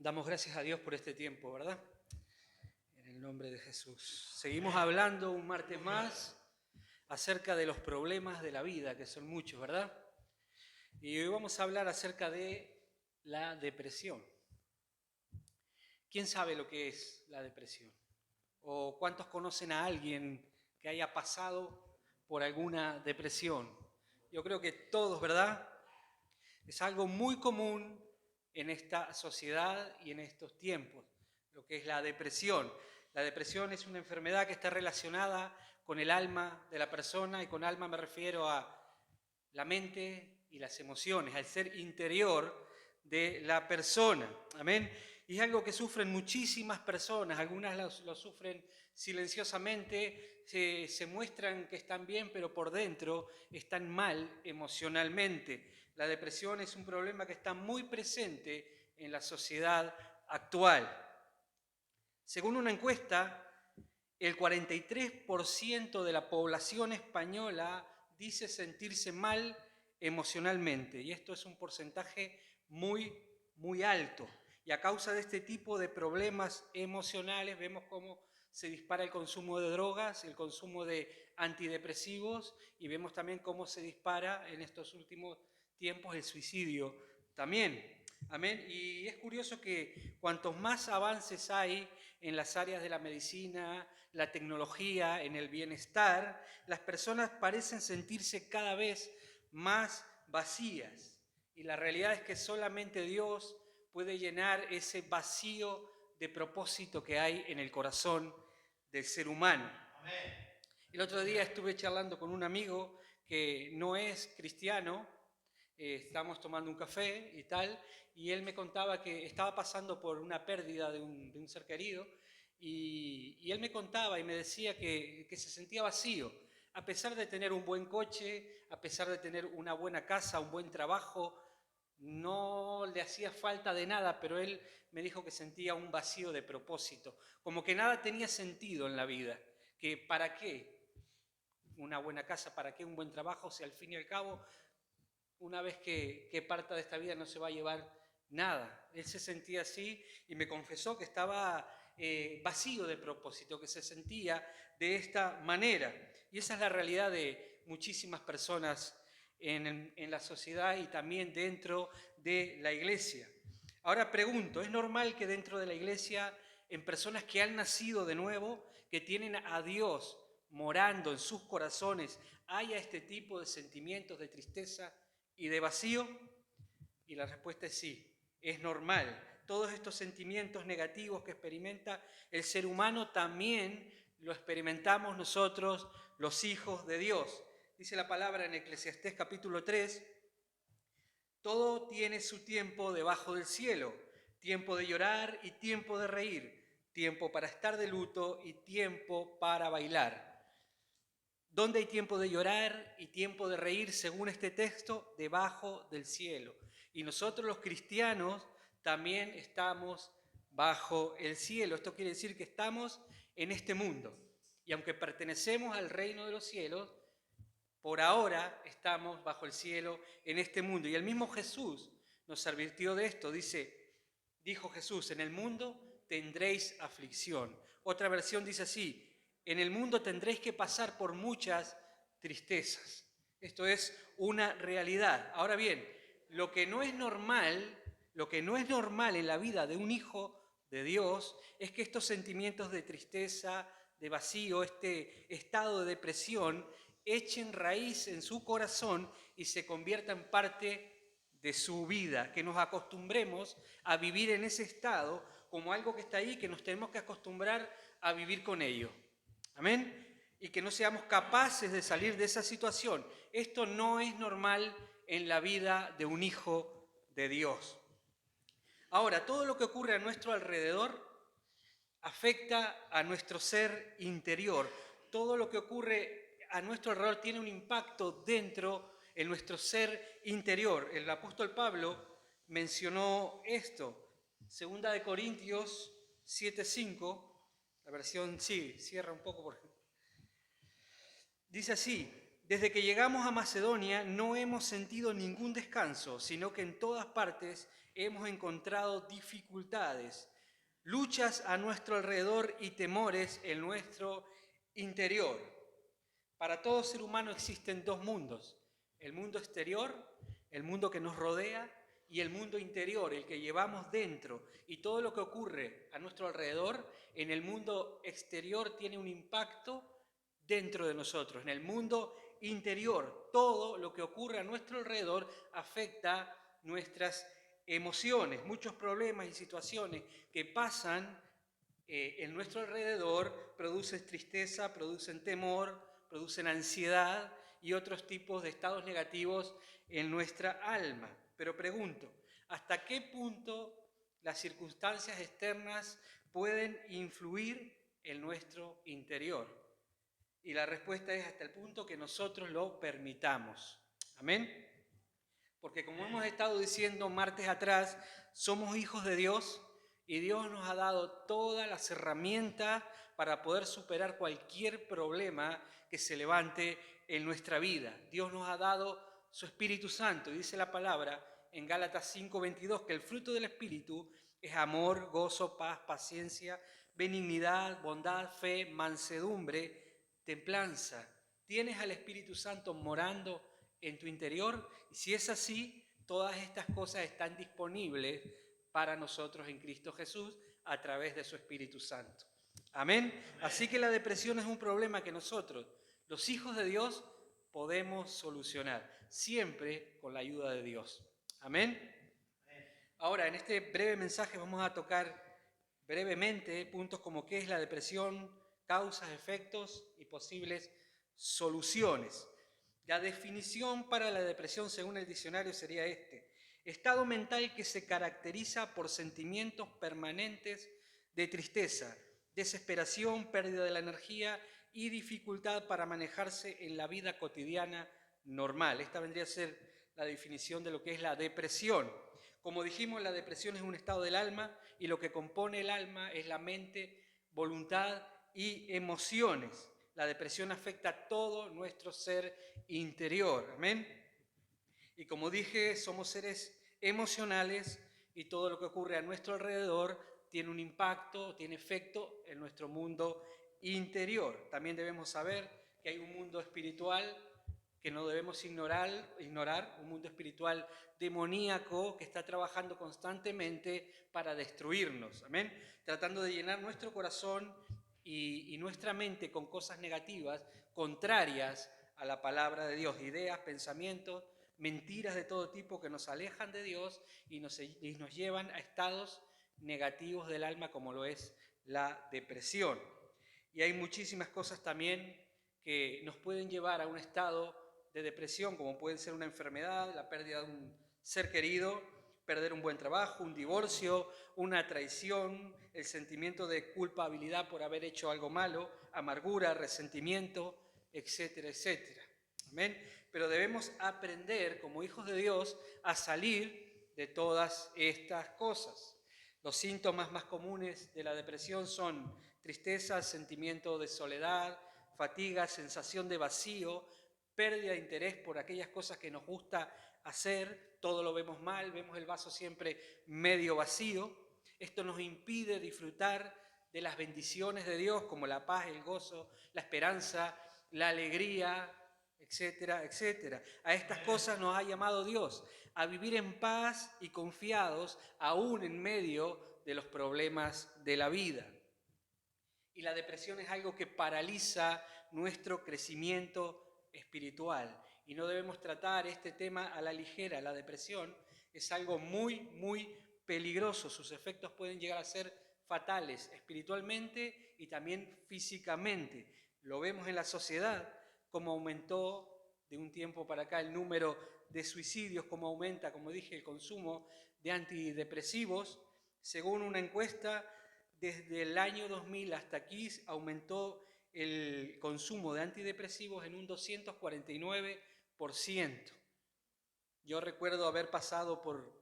Damos gracias a Dios por este tiempo, ¿verdad? En el nombre de Jesús. Seguimos hablando un martes más acerca de los problemas de la vida, que son muchos, ¿verdad? Y hoy vamos a hablar acerca de la depresión. ¿Quién sabe lo que es la depresión? ¿O cuántos conocen a alguien que haya pasado por alguna depresión? Yo creo que todos, ¿verdad? Es algo muy común en esta sociedad y en estos tiempos, lo que es la depresión. La depresión es una enfermedad que está relacionada con el alma de la persona, y con alma me refiero a la mente y las emociones, al ser interior de la persona. Amén. Y es algo que sufren muchísimas personas, algunas lo sufren silenciosamente, se muestran que están bien, pero por dentro están mal emocionalmente. La depresión es un problema que está muy presente en la sociedad actual. Según una encuesta, el 43% de la población española dice sentirse mal emocionalmente, y esto es un porcentaje muy alto. Y a causa de este tipo de problemas emocionales vemos cómo se dispara el consumo de drogas, el consumo de antidepresivos, y vemos también cómo se dispara en estos últimos tiempos el suicidio también. Amén. Y es curioso que cuantos más avances hay en las áreas de la medicina, la tecnología, en el bienestar, las personas parecen sentirse cada vez más vacías. Y la realidad es que solamente Dios puede llenar ese vacío de propósito que hay en el corazón del ser humano. Amén. El otro día estuve charlando con un amigo que no es cristiano, estábamos tomando un café y tal, y él me contaba que estaba pasando por una pérdida de un ser querido, y él me contaba y me decía que se sentía vacío, a pesar de tener un buen coche, a pesar de tener una buena casa, un buen trabajo, no le hacía falta de nada, pero él me dijo que sentía un vacío de propósito, como que nada tenía sentido en la vida, que para qué una buena casa, para qué un buen trabajo, si al fin y al cabo una vez que parta de esta vida no se va a llevar nada. Él se sentía así y me confesó que estaba vacío de propósito, que se sentía de esta manera. Y esa es la realidad de muchísimas personas en la sociedad y también dentro de la iglesia. Ahora pregunto, ¿es normal que dentro de la iglesia, en personas que han nacido de nuevo, que tienen a Dios morando en sus corazones, haya este tipo de sentimientos de tristeza y de vacío? Y la respuesta es sí, es normal. Todos estos sentimientos negativos que experimenta el ser humano también lo experimentamos nosotros, los hijos de Dios. Dice la palabra en Eclesiastés capítulo 3, todo tiene su tiempo debajo del cielo, tiempo de llorar y tiempo de reír, tiempo para estar de luto y tiempo para bailar. ¿Dónde hay tiempo de llorar y tiempo de reír según este texto? Debajo del cielo. Y nosotros los cristianos también estamos bajo el cielo. Esto quiere decir que estamos en este mundo. Y aunque pertenecemos al reino de los cielos, por ahora estamos bajo el cielo en este mundo. Y el mismo Jesús nos advirtió de esto. Dijo Jesús, en el mundo tendréis aflicción. Otra versión dice así, en el mundo tendréis que pasar por muchas tristezas. Esto es una realidad. Ahora bien, lo que no es normal en la vida de un hijo de Dios es que estos sentimientos de tristeza, de vacío, este estado de depresión, echen raíz en su corazón y se convierta en parte de su vida, que nos acostumbremos a vivir en ese estado como algo que está ahí, que nos tenemos que acostumbrar a vivir con ello. Amén. Y que no seamos capaces de salir de esa situación. Esto no es normal en la vida de un hijo de Dios. Ahora, todo lo que ocurre a nuestro alrededor afecta a nuestro ser interior. Todo lo que ocurre a nuestro alrededor tiene un impacto dentro en nuestro ser interior. El apóstol Pablo mencionó esto. Segunda de Corintios 7:5, la versión sí, cierra un poco por ejemplo. Dice así, desde que llegamos a Macedonia no hemos sentido ningún descanso, sino que en todas partes hemos encontrado dificultades, luchas a nuestro alrededor y temores en nuestro interior. Para todo ser humano existen dos mundos: el mundo exterior, el mundo que nos rodea, y el mundo interior, el que llevamos dentro. Y todo lo que ocurre a nuestro alrededor en el mundo exterior tiene un impacto dentro de nosotros. En el mundo interior, todo lo que ocurre a nuestro alrededor afecta nuestras emociones. Muchos problemas y situaciones que pasan en nuestro alrededor producen tristeza, producen temor, producen ansiedad y otros tipos de estados negativos en nuestra alma. Pero pregunto, ¿hasta qué punto las circunstancias externas pueden influir en nuestro interior? Y la respuesta es hasta el punto que nosotros lo permitamos. ¿Amén? Porque como hemos estado diciendo martes atrás, somos hijos de Dios y Dios nos ha dado todas las herramientas para poder superar cualquier problema que se levante en nuestra vida. Dios nos ha dado su Espíritu Santo, y dice la palabra en Gálatas 5:22 que el fruto del Espíritu es amor, gozo, paz, paciencia, benignidad, bondad, fe, mansedumbre, templanza. ¿Tienes al Espíritu Santo morando en tu interior? Y si es así, todas estas cosas están disponibles para nosotros en Cristo Jesús a través de su Espíritu Santo. Amén. Así que la depresión es un problema que nosotros, los hijos de Dios, podemos solucionar, siempre con la ayuda de Dios. Amén. Ahora, en este breve mensaje vamos a tocar brevemente puntos como qué es la depresión, causas, efectos y posibles soluciones. La definición para la depresión según el diccionario sería estado mental que se caracteriza por sentimientos permanentes de tristeza, desesperación, pérdida de la energía y dificultad para manejarse en la vida cotidiana normal. Esta vendría a ser la definición de lo que es la depresión. Como dijimos, la depresión es un estado del alma y lo que compone el alma es la mente, voluntad y emociones. La depresión afecta a todo nuestro ser interior. Amén. Y como dije, somos seres emocionales y todo lo que ocurre a nuestro alrededor tiene un impacto, tiene efecto en nuestro mundo interior. También debemos saber que hay un mundo espiritual que no debemos ignorar, un mundo espiritual demoníaco que está trabajando constantemente para destruirnos. Amén. Tratando de llenar nuestro corazón y nuestra mente con cosas negativas, contrarias a la palabra de Dios, ideas, pensamientos, mentiras de todo tipo que nos alejan de Dios y nos llevan a estados negativos del alma como lo es la depresión. Y hay muchísimas cosas también que nos pueden llevar a un estado de depresión, como pueden ser una enfermedad, la pérdida de un ser querido, perder un buen trabajo, un divorcio, una traición, el sentimiento de culpabilidad por haber hecho algo malo, amargura, resentimiento, etcétera, etcétera. Amén. Pero debemos aprender como hijos de Dios a salir de todas estas cosas. Los síntomas más comunes de la depresión son tristeza, sentimiento de soledad, fatiga, sensación de vacío, pérdida de interés por aquellas cosas que nos gusta hacer, todo lo vemos mal, vemos el vaso siempre medio vacío. Esto nos impide disfrutar de las bendiciones de Dios como la paz, el gozo, la esperanza, la alegría, etcétera, etcétera. A estas cosas nos ha llamado Dios, a vivir en paz y confiados aún en medio de los problemas de la vida. Y la depresión es algo que paraliza nuestro crecimiento espiritual. Y no debemos tratar este tema a la ligera. La depresión es algo muy, muy peligroso. Sus efectos pueden llegar a ser fatales espiritualmente y también físicamente. Lo vemos en la sociedad, como aumentó de un tiempo para acá el número de suicidios, como aumenta, como dije, el consumo de antidepresivos. Según una encuesta, desde el año 2000 hasta aquí aumentó el consumo de antidepresivos en un 249%. Yo recuerdo haber pasado por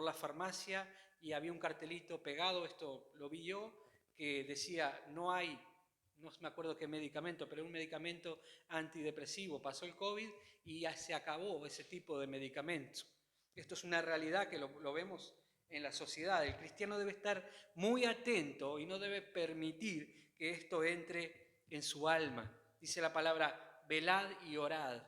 la farmacia y había un cartelito pegado, esto lo vi yo, que decía no hay, no me acuerdo qué medicamento, pero un medicamento antidepresivo. Pasó el COVID y ya se acabó ese tipo de medicamento. Esto es una realidad que lo vemos en la sociedad. El cristiano debe estar muy atento y no debe permitir que esto entre en su alma. Dice la palabra, velad y orad.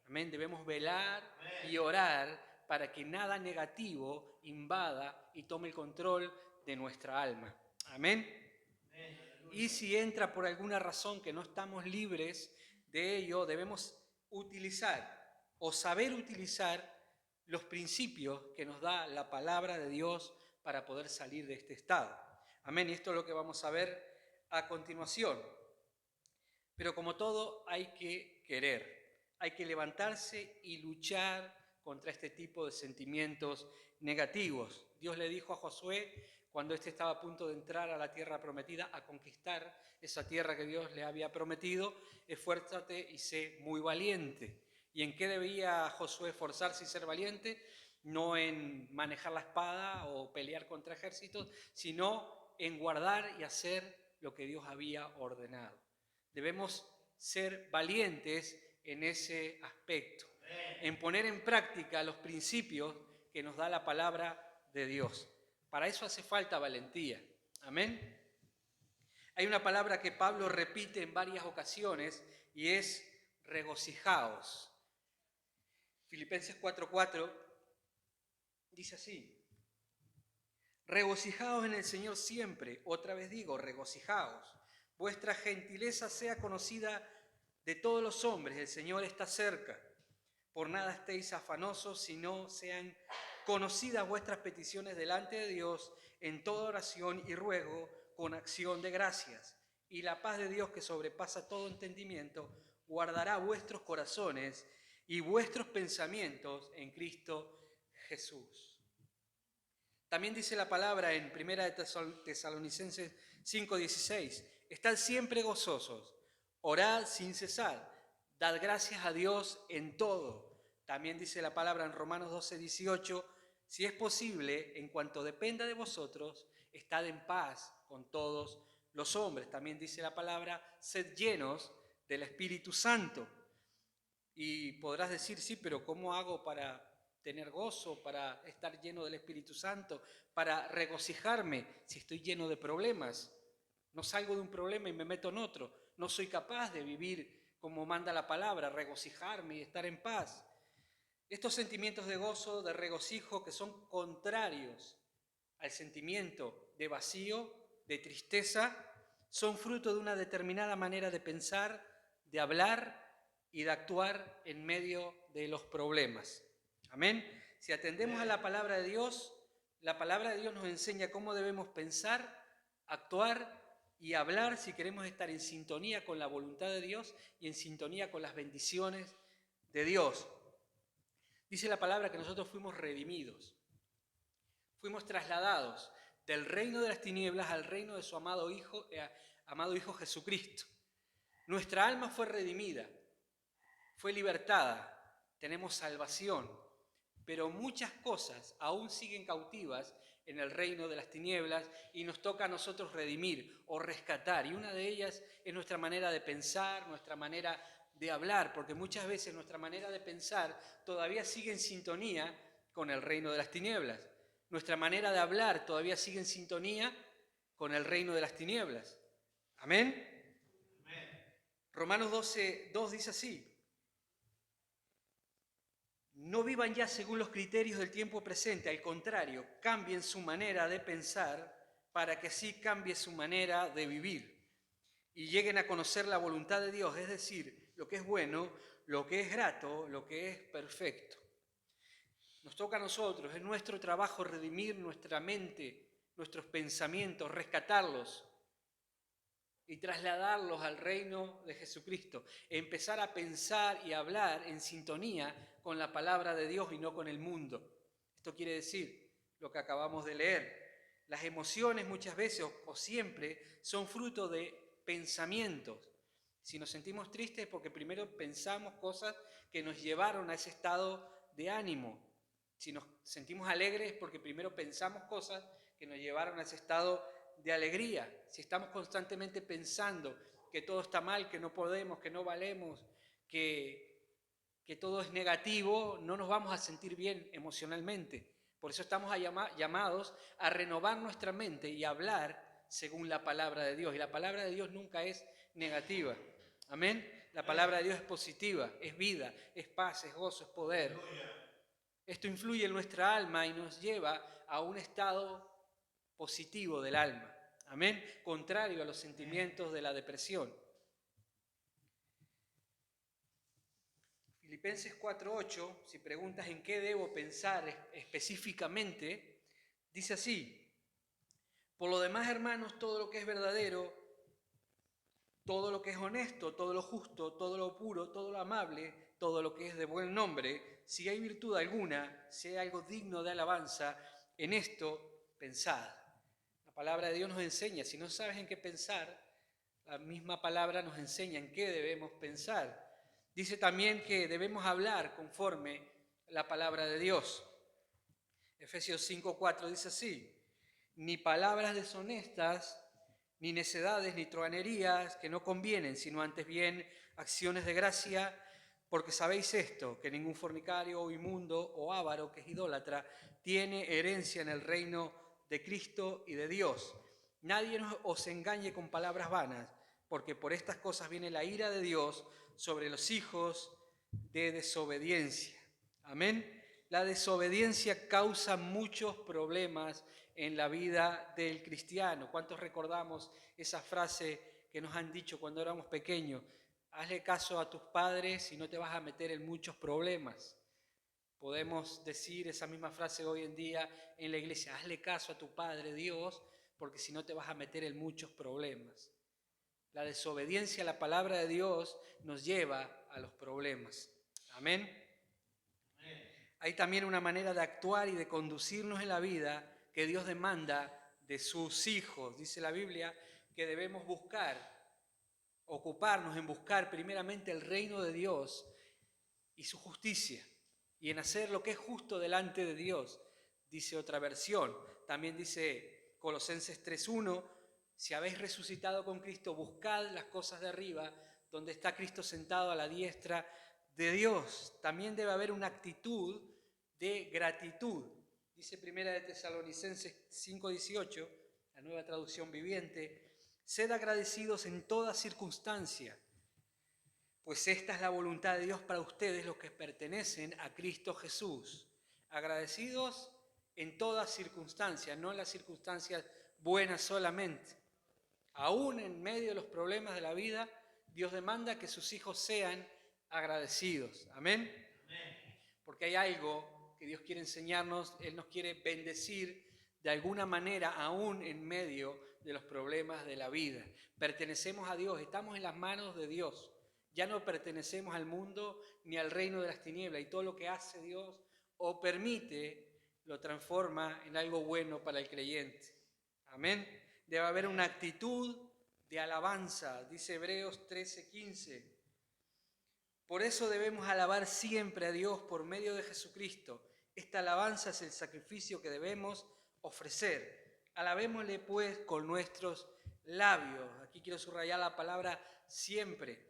Amén. Debemos velar y orar para que nada negativo invada y tome el control de nuestra alma. Amén. Y si entra por alguna razón que no estamos libres de ello, debemos utilizar o saber utilizar los principios que nos da la palabra de Dios para poder salir de este estado. Amén. Y esto es lo que vamos a ver a continuación. Pero como todo, hay que querer. Hay que levantarse y luchar contra este tipo de sentimientos negativos. Dios le dijo a Josué, cuando éste estaba a punto de entrar a la tierra prometida, a conquistar esa tierra que Dios le había prometido, esfuérzate y sé muy valiente. ¿Y en qué debía Josué esforzarse y ser valiente? No en manejar la espada o pelear contra ejércitos, sino en guardar y hacer lo que Dios había ordenado. Debemos ser valientes en ese aspecto, en poner en práctica los principios que nos da la palabra de Dios. Para eso hace falta valentía. Amén. Hay una palabra que Pablo repite en varias ocasiones y es regocijaos. Filipenses 4:4 dice así: regocijaos en el Señor siempre. Otra vez digo, regocijaos. Vuestra gentileza sea conocida de todos los hombres, el Señor está cerca. Por nada estéis afanosos, sino sean conocidas vuestras peticiones delante de Dios en toda oración y ruego con acción de gracias. Y la paz de Dios, que sobrepasa todo entendimiento, guardará vuestros corazones y vuestros pensamientos en Cristo Jesús. También dice la palabra en 1 Tesalonicenses 5:16, estad siempre gozosos, orad sin cesar, dad gracias a Dios en todo. También dice la palabra en Romanos 12:18, si es posible, en cuanto dependa de vosotros, estad en paz con todos los hombres. También dice la palabra, sed llenos del Espíritu Santo. Y podrás decir, sí, pero ¿cómo hago para tener gozo, para estar lleno del Espíritu Santo, para regocijarme si estoy lleno de problemas? No salgo de un problema y me meto en otro. No soy capaz de vivir como manda la palabra, regocijarme y estar en paz. Estos sentimientos de gozo, de regocijo, que son contrarios al sentimiento de vacío, de tristeza, son fruto de una determinada manera de pensar, de hablar y de actuar en medio de los problemas. Amén. Si atendemos a la palabra de Dios, la palabra de Dios nos enseña cómo debemos pensar, actuar y hablar si queremos estar en sintonía con la voluntad de Dios y en sintonía con las bendiciones de Dios. Dice la palabra que nosotros fuimos redimidos, fuimos trasladados del reino de las tinieblas al reino de su amado Hijo Jesucristo. Nuestra alma fue redimida, fue libertada, tenemos salvación, pero muchas cosas aún siguen cautivas en el reino de las tinieblas y nos toca a nosotros redimir o rescatar. Y una de ellas es nuestra manera de pensar, nuestra manera de hablar, porque muchas veces nuestra manera de pensar todavía sigue en sintonía con el reino de las tinieblas. Nuestra manera de hablar todavía sigue en sintonía con el reino de las tinieblas. ¿Amén? Amén. Romanos 12:2 dice así: no vivan ya según los criterios del tiempo presente, al contrario, cambien su manera de pensar para que así cambie su manera de vivir y lleguen a conocer la voluntad de Dios, es decir, lo que es bueno, lo que es grato, lo que es perfecto. Nos toca a nosotros, es nuestro trabajo redimir nuestra mente, nuestros pensamientos, rescatarlos y trasladarlos al reino de Jesucristo. Empezar a pensar y hablar en sintonía con la palabra de Dios y no con el mundo. Esto quiere decir lo que acabamos de leer. Las emociones muchas veces o siempre son fruto de pensamientos. Si nos sentimos tristes es porque primero pensamos cosas que nos llevaron a ese estado de ánimo. Si nos sentimos alegres es porque primero pensamos cosas que nos llevaron a ese estado de alegría. Si estamos constantemente pensando que todo está mal, que no podemos, que no valemos, que todo es negativo, no nos vamos a sentir bien emocionalmente. Por eso estamos llamados a renovar nuestra mente y a hablar según la palabra de Dios. Y la palabra de Dios nunca es negativa. Amén. La palabra de Dios es positiva, es vida, es paz, es gozo, es poder. Esto influye en nuestra alma y nos lleva a un estado positivo del alma. Amén. Contrario a los sentimientos de la depresión. Filipenses 4:8, si preguntas en qué debo pensar específicamente, dice así: por lo demás, hermanos, todo lo que es verdadero, todo lo que es honesto, todo lo justo, todo lo puro, todo lo amable, todo lo que es de buen nombre, si hay virtud alguna, si hay algo digno de alabanza, en esto pensad. La palabra de Dios nos enseña, si no sabes en qué pensar, la misma palabra nos enseña en qué debemos pensar. Dice también que debemos hablar conforme la palabra de Dios. Efesios 5:4 dice así: ni palabras deshonestas, ni necedades, ni truhanerías que no convienen, sino antes bien acciones de gracia, porque sabéis esto, que ningún fornicario o inmundo o avaro que es idólatra tiene herencia en el reino de Cristo y de Dios. Nadie os engañe con palabras vanas, porque por estas cosas viene la ira de Dios sobre los hijos de desobediencia. Amén. La desobediencia causa muchos problemas en la vida del cristiano. ¿Cuántos recordamos esa frase que nos han dicho cuando éramos pequeños? Hazle caso a tus padres y no te vas a meter en muchos problemas. Podemos decir esa misma frase hoy en día en la iglesia: hazle caso a tu Padre Dios, porque si no te vas a meter en muchos problemas. La desobediencia a la palabra de Dios nos lleva a los problemas. Amén. Hay también una manera de actuar y de conducirnos en la vida que Dios demanda de sus hijos. Dice la Biblia que debemos ocuparnos en buscar primeramente el reino de Dios y su justicia, y en hacer lo que es justo delante de Dios, dice otra versión. También dice Colosenses 3:1, si habéis resucitado con Cristo, buscad las cosas de arriba, donde está Cristo sentado a la diestra de Dios. También debe haber una actitud de gratitud. Dice Primera de Tesalonicenses 5:18, la Nueva Traducción Viviente: sed agradecidos en toda circunstancia, pues esta es la voluntad de Dios para ustedes, los que pertenecen a Cristo Jesús. Agradecidos en todas circunstancias, no en las circunstancias buenas solamente. Aún en medio de los problemas de la vida, Dios demanda que sus hijos sean agradecidos. Amén. Porque hay algo que Dios quiere enseñarnos. Él nos quiere bendecir de alguna manera, aún en medio de los problemas de la vida. Pertenecemos a Dios, estamos en las manos de Dios. Ya no pertenecemos al mundo ni al reino de las tinieblas, y todo lo que hace Dios o permite lo transforma en algo bueno para el creyente. Amén. Debe haber una actitud de alabanza, dice Hebreos 13:15. Por eso debemos alabar siempre a Dios por medio de Jesucristo. Esta alabanza es el sacrificio que debemos ofrecer. Alabémosle pues con nuestros labios. Aquí quiero subrayar la palabra siempre.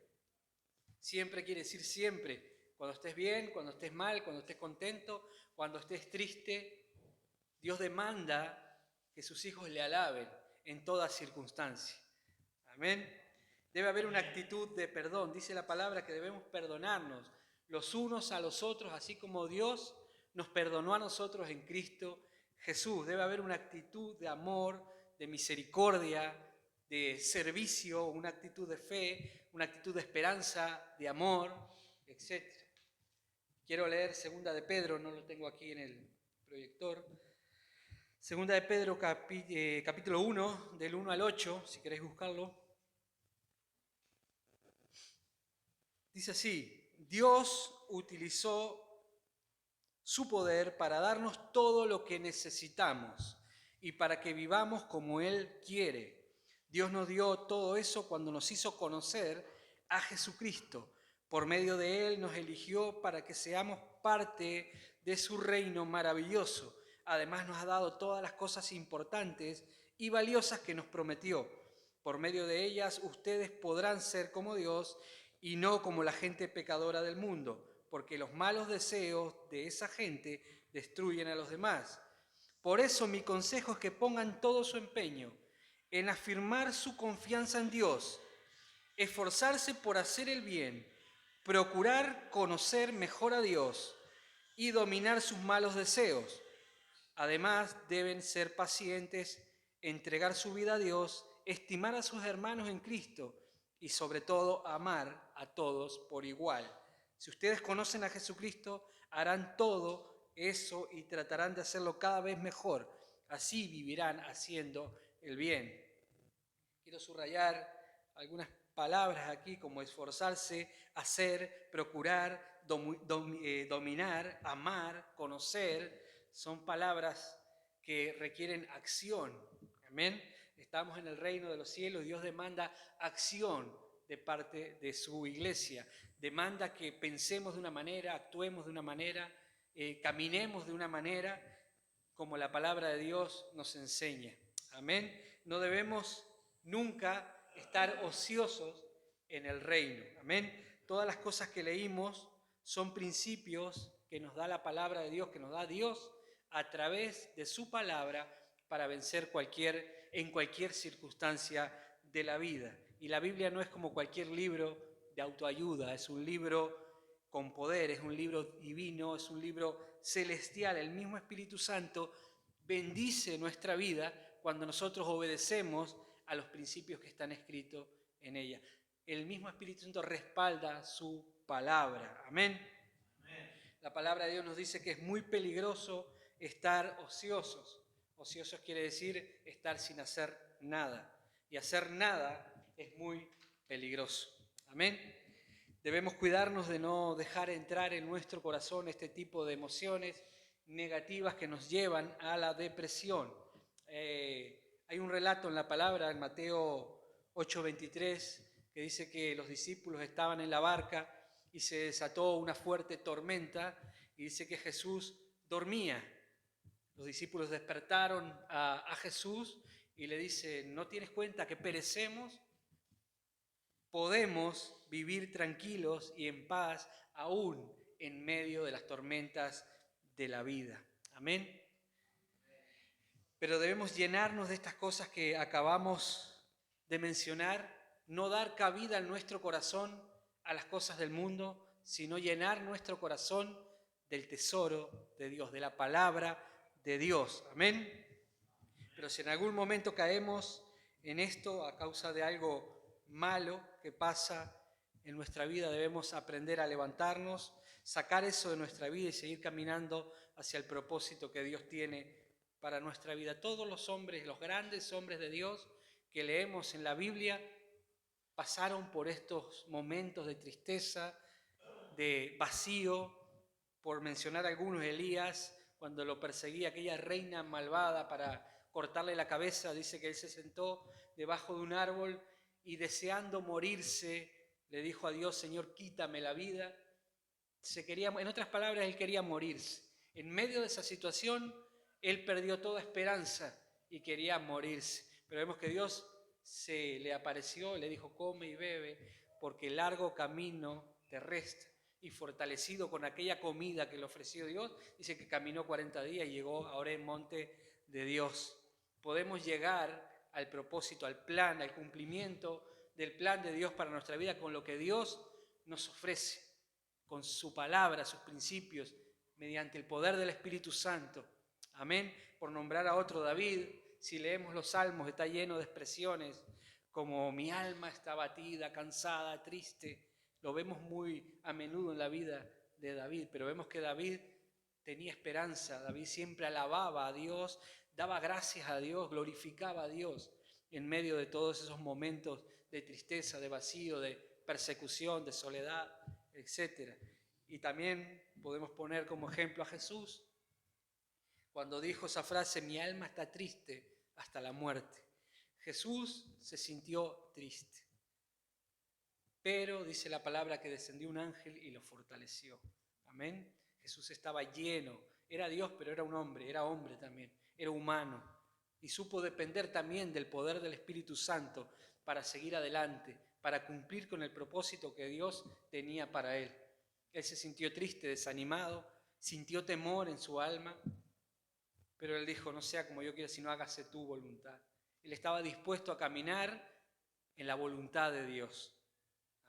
Siempre quiere decir siempre. Cuando estés bien, cuando estés mal, cuando estés contento, cuando estés triste. Dios demanda que sus hijos le alaben en toda circunstancia. Amén. Debe haber una actitud de perdón. Dice la palabra que debemos perdonarnos los unos a los otros, así como Dios nos perdonó a nosotros en Cristo Jesús. Debe haber una actitud de amor, de misericordia, de servicio, una actitud de fe, una actitud de esperanza, de amor, etc. Quiero leer 2 de Pedro, no lo tengo aquí en el proyector. 2 de Pedro capítulo 1, del 1 al 8, si queréis buscarlo. Dice así: Dios utilizó su poder para darnos todo lo que necesitamos y para que vivamos como Él quiere. Dios nos dio todo eso cuando nos hizo conocer a Jesucristo. Por medio de Él nos eligió para que seamos parte de su reino maravilloso. Además nos ha dado todas las cosas importantes y valiosas que nos prometió. Por medio de ellas ustedes podrán ser como Dios y no como la gente pecadora del mundo. porque los malos deseos de esa gente destruyen a los demás. Por eso mi consejo es que pongan todo su empeño en afirmar su confianza en Dios, esforzarse por hacer el bien, procurar conocer mejor a Dios y dominar sus malos deseos. Además, deben ser pacientes, entregar su vida a Dios, estimar a sus hermanos en Cristo y sobre todo amar a todos por igual. Si ustedes conocen a Jesucristo, harán todo eso y tratarán de hacerlo cada vez mejor. Así vivirán haciendo el bien. Quiero subrayar algunas palabras aquí como esforzarse, hacer, procurar, dominar, amar, conocer. Son palabras que requieren acción. Amén. Estamos en el reino de los cielos. Dios demanda acción de parte de su iglesia. Demanda que pensemos de una manera, actuemos de una manera, caminemos de una manera como la palabra de Dios nos enseña. Amén. No debemos nunca estar ociosos en el reino. Amén. Todas las cosas que leímos son principios que nos da la palabra de Dios, que nos da Dios a través de su palabra para vencer en cualquier circunstancia de la vida. Y la Biblia no es como cualquier libro de autoayuda, es un libro con poder, es un libro divino, es un libro celestial. El mismo Espíritu Santo bendice nuestra vida cuando nosotros obedecemos a los principios que están escritos en ella. El mismo Espíritu Santo respalda su palabra. Amén. La palabra de Dios nos dice que es muy peligroso estar ociosos. Ociosos quiere decir estar sin hacer nada. Y hacer nada es muy peligroso. Amén. Debemos cuidarnos de no dejar entrar en nuestro corazón este tipo de emociones negativas que nos llevan a la depresión. Hay un relato en la palabra, en Mateo 8:23, que dice que los discípulos estaban en la barca y se desató una fuerte tormenta y dice que Jesús dormía. Los discípulos despertaron a Jesús y le dicen, ¿no tienes cuenta que perecemos? Podemos vivir tranquilos y en paz aún en medio de las tormentas de la vida. Amén. Pero debemos llenarnos de estas cosas que acabamos de mencionar, no dar cabida en nuestro corazón a las cosas del mundo, sino llenar nuestro corazón del tesoro de Dios, de la palabra de Dios. Amén. Pero si en algún momento caemos en esto a causa de algo malo que pasa en nuestra vida, debemos aprender a levantarnos, sacar eso de nuestra vida y seguir caminando hacia el propósito que Dios tiene para nuestra vida. Todos los hombres, los grandes hombres de Dios que leemos en la Biblia, pasaron por estos momentos de tristeza, de vacío. Por mencionar algunos, Elías, cuando lo perseguía aquella reina malvada para cortarle la cabeza, dice que él se sentó debajo de un árbol y deseando morirse, le dijo a Dios, Señor, quítame la vida. En otras palabras, él quería morirse. En medio de esa situación, él perdió toda esperanza y quería morirse. Pero vemos que Dios se le apareció y le dijo, come y bebe, porque el largo camino te resta. Y fortalecido con aquella comida que le ofreció Dios, dice que caminó 40 días y llegó ahora en monte de Dios. Podemos llegar al propósito, al plan, al cumplimiento del plan de Dios para nuestra vida con lo que Dios nos ofrece, con su palabra, sus principios, mediante el poder del Espíritu Santo. Amén. Por nombrar a otro, David, si leemos los salmos, está lleno de expresiones como mi alma está abatida, cansada, triste. Lo vemos muy a menudo en la vida de David, pero vemos que David tenía esperanza. David siempre alababa a Dios, daba gracias a Dios, glorificaba a Dios en medio de todos esos momentos de tristeza, de vacío, de persecución, de soledad, etc. Y también podemos poner como ejemplo a Jesús, cuando dijo esa frase, mi alma está triste hasta la muerte. Jesús se sintió triste, pero dice la palabra que descendió un ángel y lo fortaleció. Amén. Jesús estaba lleno, era Dios, pero era un hombre, era hombre también, era humano. Y supo depender también del poder del Espíritu Santo para seguir adelante, para cumplir con el propósito que Dios tenía para él. Él se sintió triste, desanimado, sintió temor en su alma, pero él dijo, no sea como yo quiero, sino hágase tu voluntad. Él estaba dispuesto a caminar en la voluntad de Dios.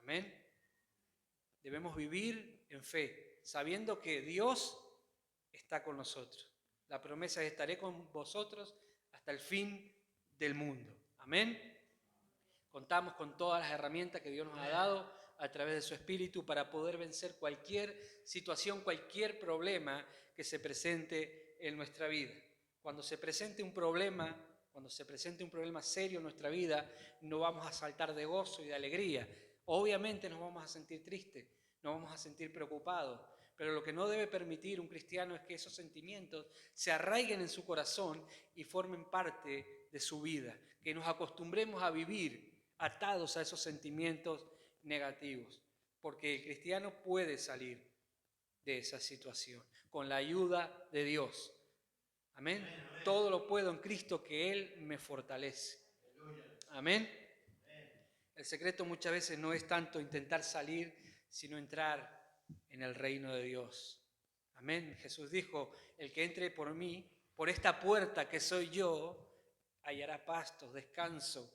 Amén. Debemos vivir en fe, sabiendo que Dios está con nosotros. La promesa es: estaré con vosotros hasta el fin del mundo. Amén. Contamos con todas las herramientas que Dios nos ha dado a través de su Espíritu para poder vencer cualquier situación, cualquier problema que se presente en nuestra vida. Cuando se presente un problema serio en nuestra vida, no vamos a saltar de gozo y de alegría. Obviamente nos vamos a sentir tristes, nos vamos a sentir preocupados, pero lo que no debe permitir un cristiano es que esos sentimientos se arraiguen en su corazón y formen parte de su vida, que nos acostumbremos a vivir atados a esos sentimientos negativos, porque el cristiano puede salir de esa situación con la ayuda de Dios. Amén. Todo lo puedo en Cristo, que Él me fortalece. Amén. El secreto muchas veces no es tanto intentar salir, sino entrar en el reino de Dios. Amén. Jesús dijo: el que entre por mí, por esta puerta que soy yo, hallará pastos, descanso.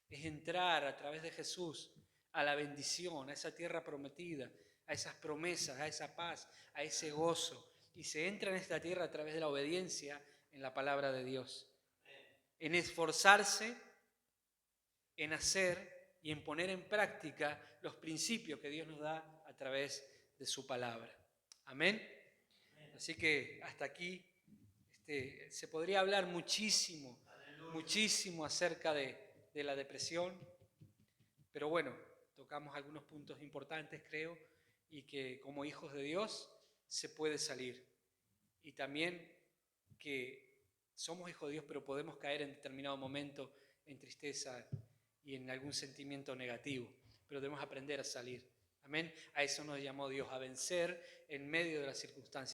Es entrar a través de Jesús a la bendición, a esa tierra prometida, a esas promesas, a esa paz, a ese gozo. Y se entra en esta tierra a través de la obediencia en la palabra de Dios. En esforzarse, en hacer y en poner en práctica los principios que Dios nos da a través de su palabra. Amén. Así que hasta aquí se podría hablar muchísimo acerca de la depresión, pero bueno, tocamos algunos puntos importantes, creo, y que como hijos de Dios se puede salir. Y también que somos hijos de Dios, pero podemos caer en determinado momento en tristeza y en algún sentimiento negativo, pero debemos aprender a salir. Amén. A eso nos llamó Dios, a vencer en medio de las circunstancias.